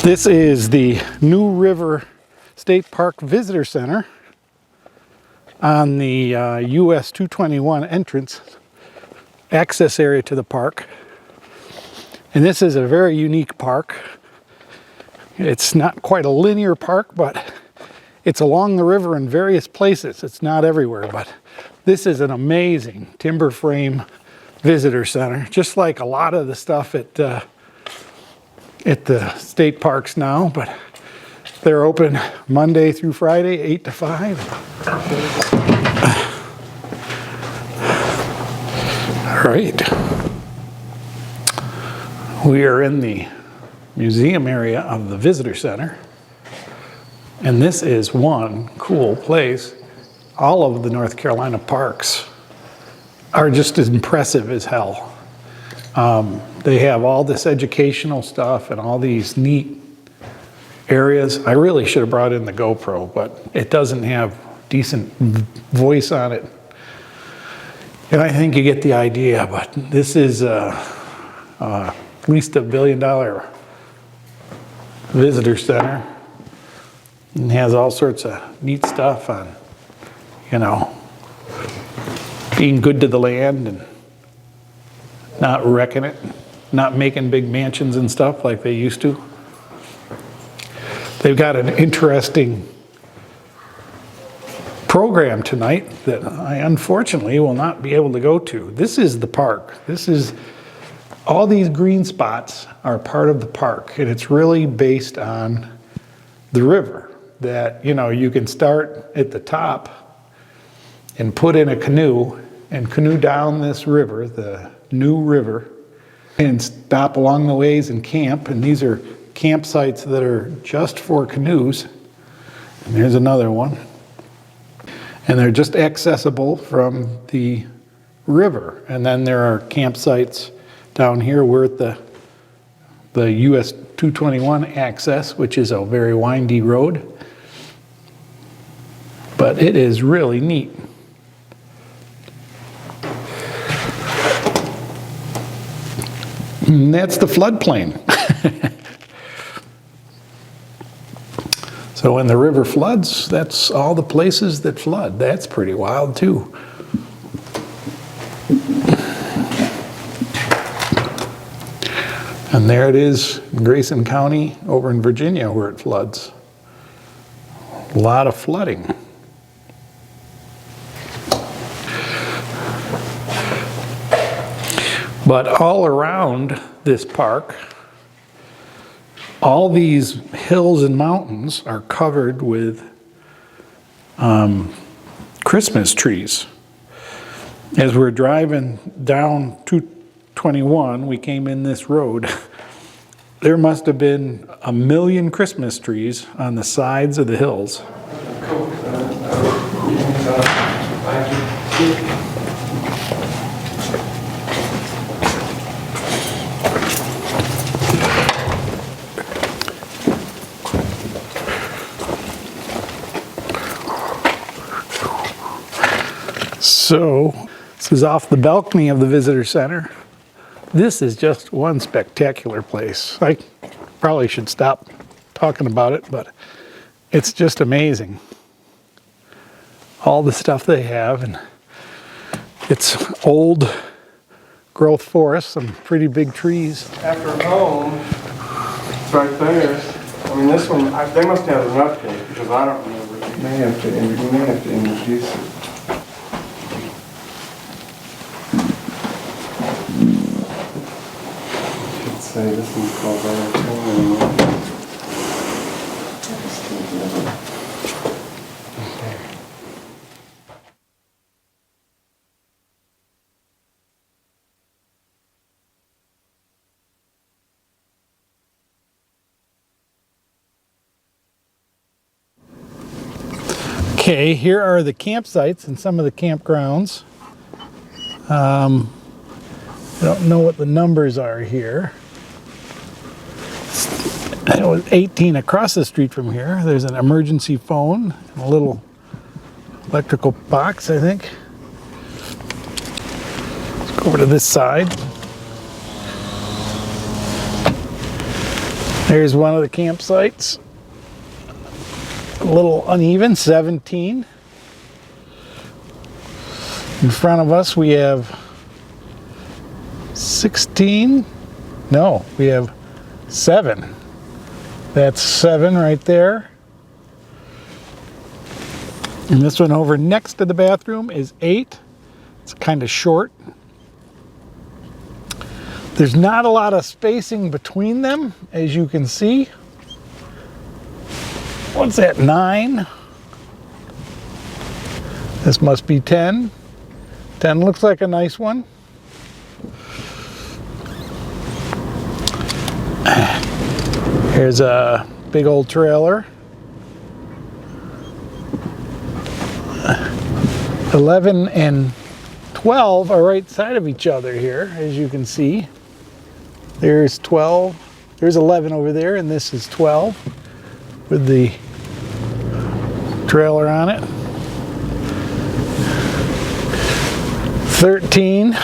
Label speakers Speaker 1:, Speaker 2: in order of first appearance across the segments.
Speaker 1: This is the New River State Park Visitor Center on the US 221 entrance access area to the park. And this is a very unique park. It's not quite a linear park, but it's along the river in various places. It's not everywhere, but this is an amazing timber frame visitor center, just like a lot of the stuff at the state parks now, but they're open Monday through Friday, 8 to 5. All right. We are in the museum area of the visitor center, and this is one cool place. All of the North Carolina parks are just as impressive as hell. They have all this educational stuff and all these neat areas. I really should have brought in the GoPro, but it doesn't have decent voice on it. And I think you get the idea, but this is at least $1 billion visitor center. And has all sorts of neat stuff on, you know, being good to the land and not wrecking it, not making big mansions and stuff like they used to. They've got an interesting program tonight that I unfortunately will not be able to go to. This is the park. This is, all these green spots are part of the park, and it's really based on the river. That, you know, you can start at the top and put in a canoe and canoe down this river, the New River, and stop along the ways and camp. And these are campsites that are just for canoes. And there's another one. And they're just accessible from the river. And then there are campsites down here. We're at the US 221 access, which is a very windy road. But it is really neat. And that's the floodplain. So when the river floods, that's all the places that flood. That's pretty wild too. And there it is in Grayson County over in Virginia where it floods. A lot of flooding. But all around this park, all these hills and mountains are covered with Christmas trees. As we're driving down 221, we came in this road. There must have been 1 million Christmas trees on the sides of the hills. So, this is off the balcony of the visitor center. This is just one spectacular place. I probably should stop talking about it, but it's just amazing. All the stuff they have, and it's old growth forest, some pretty big trees.
Speaker 2: After home, it's right there. I mean, this one, they must have an update because I don't remember. We may have to introduce it. Say this one's called
Speaker 1: Okay, here are the campsites and some of the campgrounds. I don't know what the numbers are here. It was 18 across the street from here. There's an emergency phone and a little electrical box, I think. Let's go over to this side. There's one of the campsites. A little uneven, 17. In front of us we have 16. No, we have 7. That's 7 right there. And this one over next to the bathroom is 8. It's kind of short. There's not a lot of spacing between them, as you can see. What's that, 9? This must be 10. 10 looks like a nice one. Here's a big old trailer. 11 and 12 are right side of each other here, as you can see. There's 12, there's 11 over there, and this is 12 with the trailer on it. 13,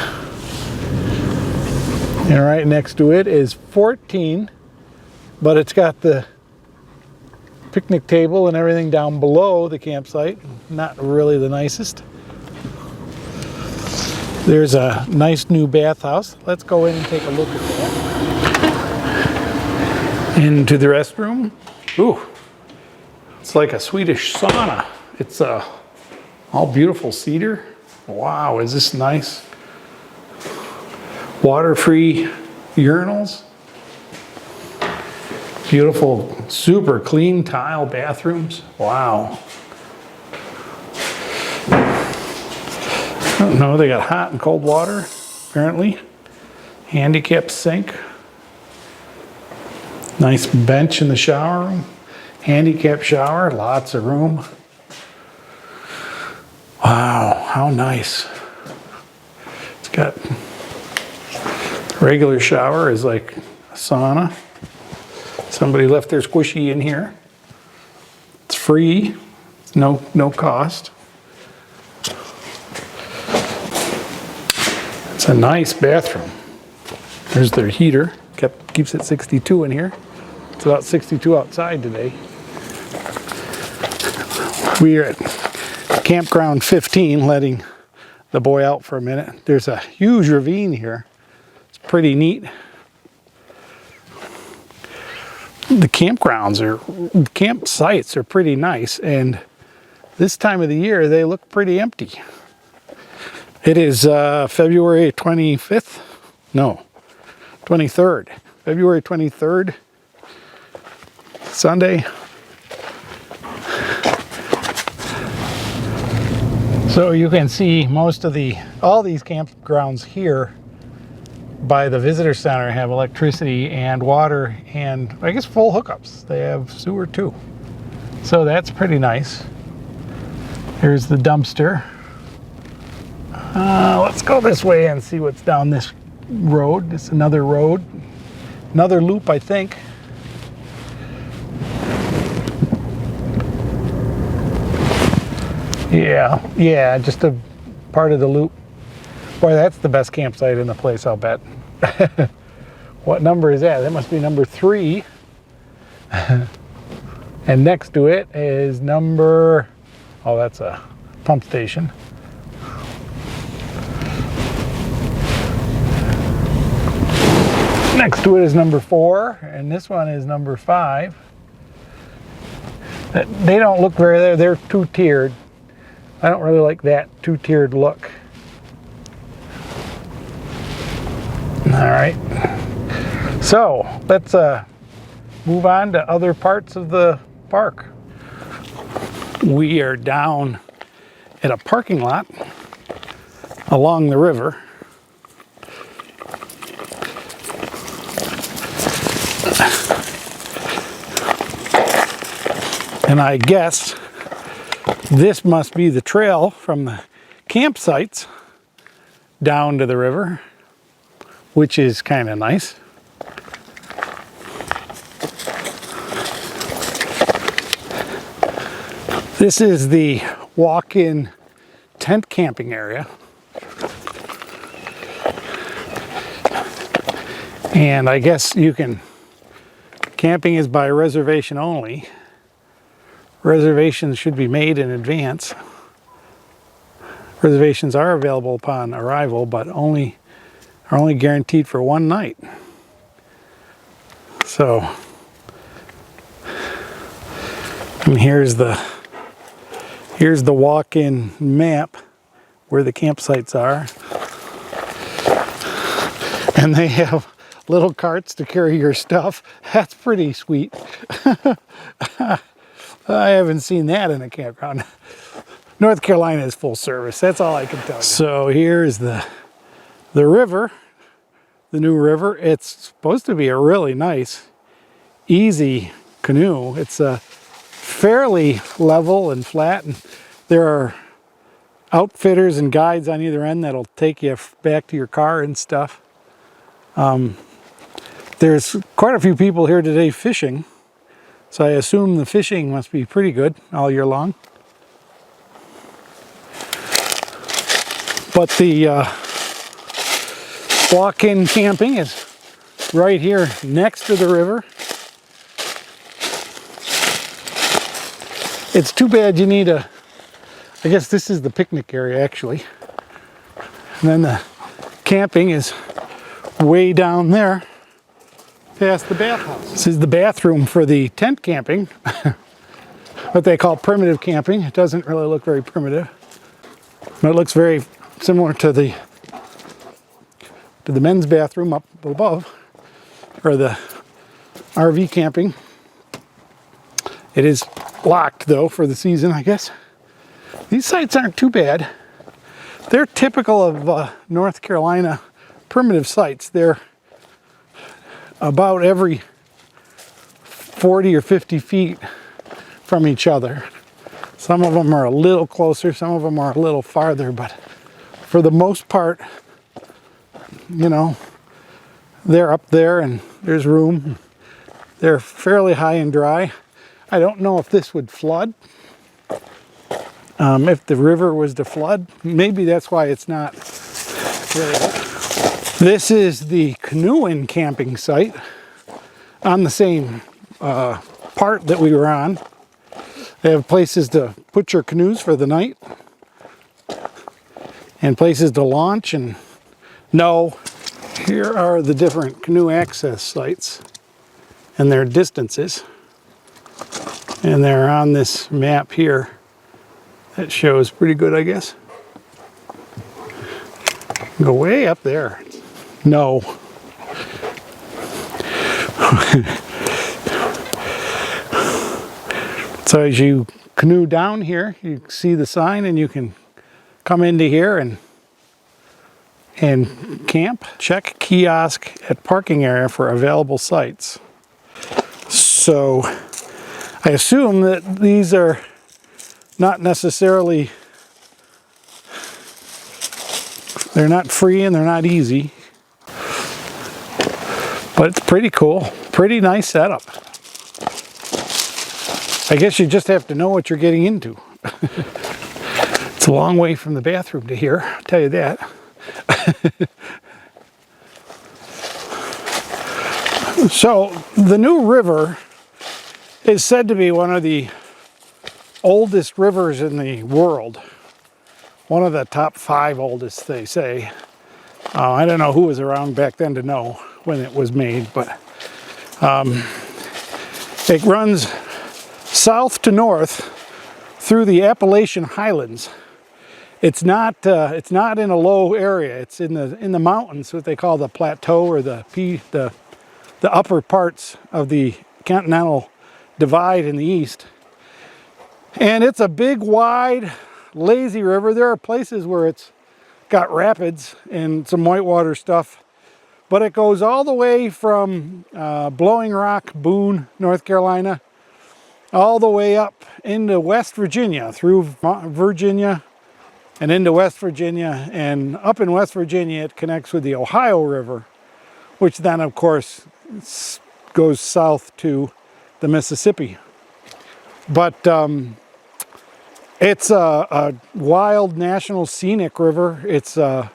Speaker 1: and right next to it is 14, but it's got the picnic table and everything down below the campsite. Not really the nicest. There's a nice new bathhouse. Let's go in and take a look at that. Into the restroom. Ooh, it's like a Swedish sauna. It's all beautiful cedar. Wow, is this nice? Water-free urinals. Beautiful, super clean tile bathrooms. Wow. I don't know, they got hot and cold water, apparently. Handicap sink. Nice bench in the shower room. Handicap shower, lots of room. Wow, how nice. It's got regular shower is like a sauna. Somebody left their squishy in here. It's free, it's no cost. It's a nice bathroom. There's their heater. Keeps it 62 in here. It's about 62 outside today. We are at campground 15, letting the boy out for a minute. There's a huge ravine here. It's pretty neat. The campsites are pretty nice, and this time of the year they look pretty empty. It is February 25th? No, 23rd. February 23rd, Sunday. So you can see all these campgrounds here by the visitor center have electricity and water and I guess full hookups. They have sewer too. So that's pretty nice. Here's the dumpster. Let's go this way and see what's down this road. It's another road. Another loop, I think. Yeah, just a part of the loop. Boy, that's the best campsite in the place, I'll bet. What number is that? That must be number 3. And next to it is number, oh, that's a pump station. Next to it is number 4, and this one is number 5. They don't look very, they're two-tiered. I don't really like that two-tiered look. All right, so let's move on to other parts of the park. We are down at a parking lot along the river. And I guess this must be the trail from the campsites down to the river, which is kind of nice. This is the walk-in tent camping area. And I guess you can Camping is by reservation only. Reservations should be made in advance. Reservations are available upon arrival, but are only guaranteed for one night. So, and here's the walk-in map where the campsites are. And they have little carts to carry your stuff. That's pretty sweet. I haven't seen that in a campground. North Carolina is full service. That's all I can tell you. So here's the river, the new river. It's supposed to be a really nice, easy canoe. It's fairly level and flat, and there are outfitters and guides on either end that'll take you back to your car and stuff. There's quite a few people here today fishing, so I assume the fishing must be pretty good all year long. But the walk-in camping is right here next to the river. It's too bad you need I guess this is the picnic area actually. And then the camping is way down there past the bathhouse. This is the bathroom for the tent camping. What they call primitive camping. It doesn't really look very primitive, but it looks very similar to the men's bathroom up above, or the RV camping. It is locked though for the season, I guess. These sites aren't too bad. They're typical of North Carolina primitive sites. They're about every 40 or 50 feet from each other. Some of them are a little closer, some of them are a little farther, but for the most part, you know, they're up there and there's room. They're fairly high and dry. I don't know if this would flood. If the river was to flood, maybe that's why it's not. This is the Canoeing camping site on the same part that we were on. They have places to put your canoes for the night and places to launch. And no, here are the different canoe access sites and their distances. And they're on this map here. That shows pretty good, I guess. Go way up there. No. So as you canoe down here, you see the sign and you can come into here and camp. Check kiosk at parking area for available sites. So I assume that these are not necessarily, they're not free and they're not easy, but it's pretty cool. Pretty nice setup. I guess you just have to know what you're getting into. It's a long way from the bathroom to here, I'll tell you that. So the new river is said to be one of the oldest rivers in the world. One of the top 5 oldest, they say. I don't know who was around back then to know when it was made, but it runs south to north through the Appalachian Highlands. It's not in a low area. It's in the mountains, what they call the plateau, or the upper parts of the Continental Divide in the east. And it's a big, wide, lazy river. There are places where it's got rapids and some whitewater stuff, but it goes all the way from Blowing Rock, Boone, North Carolina, all the way up into West Virginia, through Virginia and into West Virginia. And up in West Virginia, it connects with the Ohio River, which then, of course, goes south to the Mississippi. But it's a wild national scenic river. It's a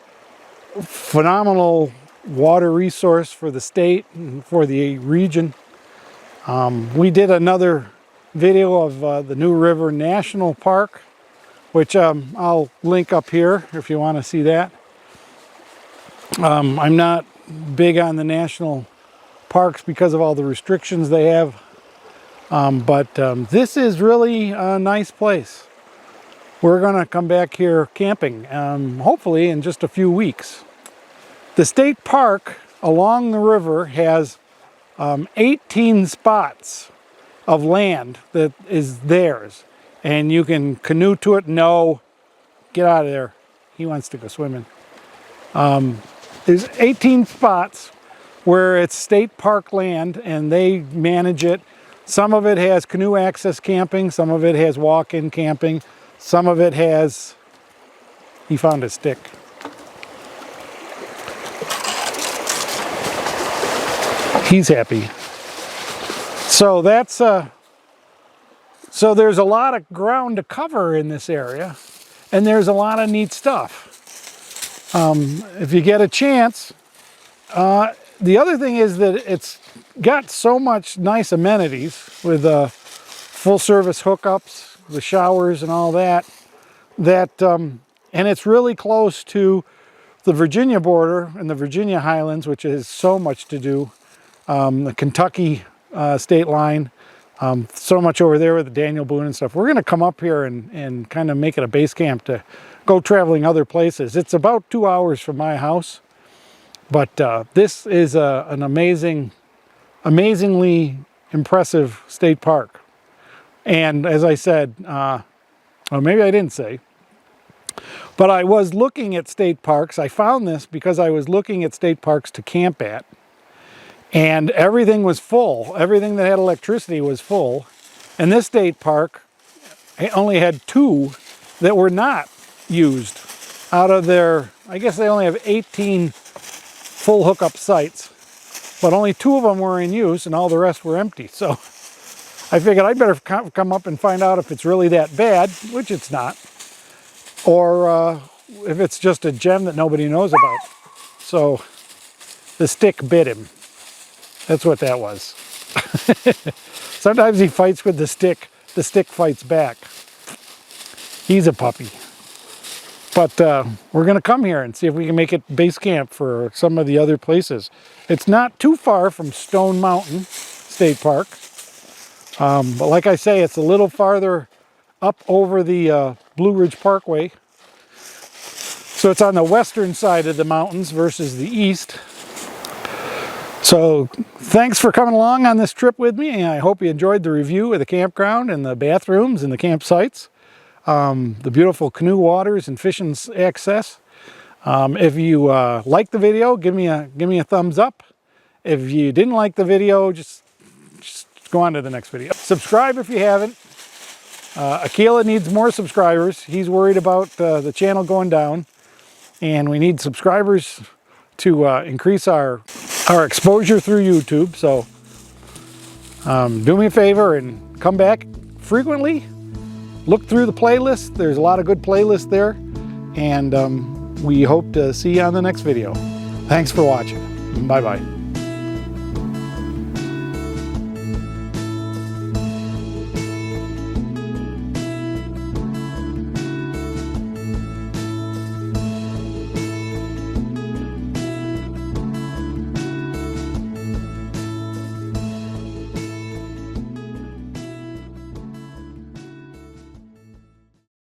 Speaker 1: phenomenal water resource for the state and for the region. We did another video of the New River National Park, which I'll link up here if you want to see that. I'm not big on the national parks because of all the restrictions they have, but this is really a nice place. We're going to come back here camping, hopefully in just a few weeks. The state park along the river has 18 spots of land that is theirs, and you can canoe to it. No, get out of there. He wants to go swimming. There's 18 spots where it's state park land and they manage it. Some of it has canoe access camping, some of it has walk-in camping, some of it has, he found a stick. He's happy. So that's, so there's a lot of ground to cover in this area, and there's a lot of neat stuff. If you get a chance, the other thing is that it's got so much nice amenities with full service hookups, the showers and all that, and it's really close to the Virginia border and the Virginia Highlands, which has so much to do. The Kentucky state line, so much over there with the Daniel Boone and stuff. We're going to come up here and kind of make it a base camp to go traveling other places. It's about 2 hours from my house, but this is an amazingly impressive state park. And as I said, well, maybe I didn't say, but I was looking at state parks. I found this because I was looking at state parks to camp at. And everything was full. Everything that had electricity was full. And this state park only had 2 that were not used out of their, I guess they only have 18 full hookup sites, but only 2 of them were in use and all the rest were empty. So I figured I'd better come up and find out if it's really that bad, which it's not, or if it's just a gem that nobody knows about. So the stick bit him. That's what that was. Sometimes he fights with the stick fights back. He's a puppy. But we're going to come here and see if we can make it base camp for some of the other places. It's not too far from Stone Mountain State Park. But like I say, it's a little farther up over the Blue Ridge Parkway. So it's on the western side of the mountains versus the east. So thanks for coming along on this trip with me, and I hope you enjoyed the review of the campground and the bathrooms and the campsites, the beautiful canoe waters and fishing access. If you liked the video, give me a thumbs up. If you didn't like the video, just go on to the next video. Subscribe if you haven't. Akila needs more subscribers. He's worried about the channel going down, and we need subscribers to increase our exposure through YouTube. So do me a favor and come back frequently. Look through the playlist. There's a lot of good playlists there, and we hope to see you on the next video. Thanks for watching. Bye-bye.